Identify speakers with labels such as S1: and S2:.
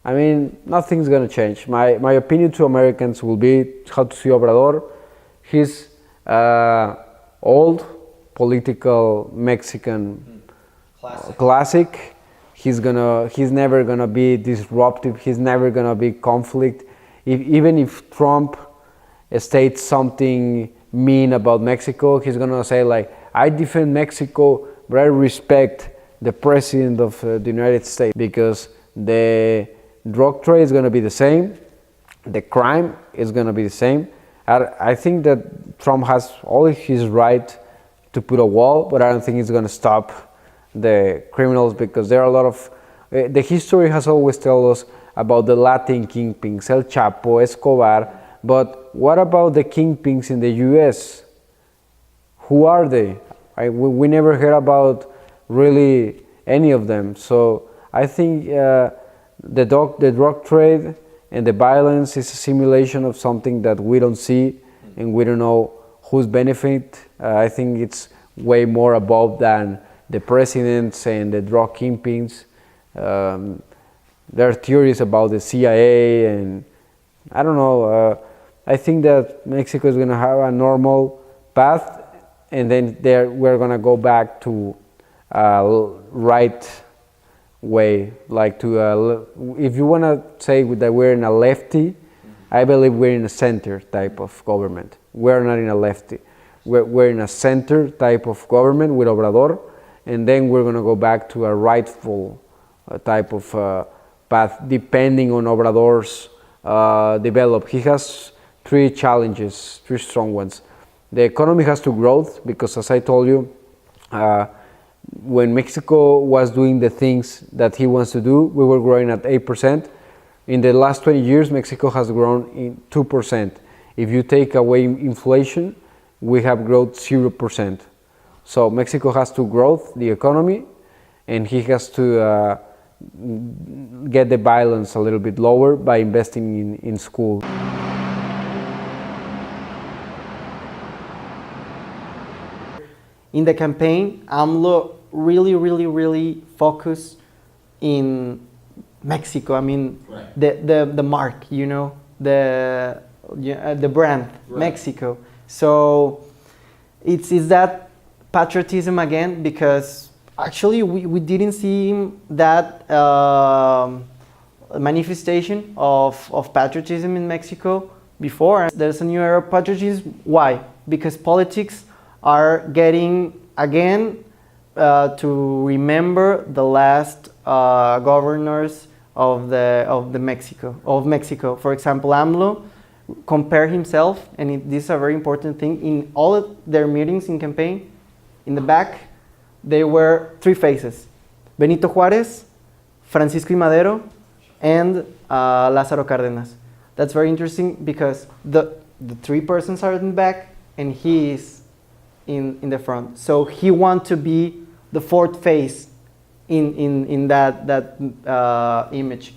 S1: I mean, nothing's gonna change. My opinion to Americans will be how to see Obrador. He's old, political Mexican classic. He's never gonna be disruptive. He's never gonna be conflict. Even if Trump states something mean about Mexico, he's gonna say like, I defend Mexico, but I respect the president of the United States, because the drug trade is gonna be the same, the crime is gonna be the same. I think that Trump has all his right to put a wall, but I don't think it's gonna stop the criminals, because there are a lot of, the history has always told us about the Latin kingpins, El Chapo, Escobar, but what about the kingpins in the US? Who are they? We never heard about really any of them. So I think the drug trade and the violence is a simulation of something that we don't see, and we don't know who's benefit. I think it's way more above than the presidents and the drug kingpins. There are theories about the CIA, and I don't know. I think that Mexico is going to have a normal path, and then we're going to go back to right way, like to if you want to say that we're in a lefty, I believe we're in a center type of government. We're not in a lefty. We're in a center type of government with Obrador, and then we're going to go back to a rightful type of path, depending on Obrador's develop. He has three challenges, three strong ones. The economy has to grow, because as I told you, when Mexico was doing the things that he wants to do, we were growing at 8%. In the last 20 years, Mexico has grown in 2%. If you take away inflation, we have grown 0%. So Mexico has to grow the economy, and he has to get the violence a little bit lower by investing in school.
S2: In the campaign, AMLO really focused in Mexico. I mean, right. the mark, you know, the brand, right. Mexico. So it's that patriotism again, because actually we didn't see that manifestation of patriotism in Mexico before. There's a new era of patriotism. Why? Because politics are getting again to remember the last governors of Mexico. For example, AMLO compare himself, and this is a very important thing, in all of their meetings in campaign. In the back, they were three faces: Benito Juárez, Francisco I. Madero, and Lázaro Cárdenas. That's very interesting, because the three persons are in the back, and he is in the front. So he wants to be the fourth face in that image.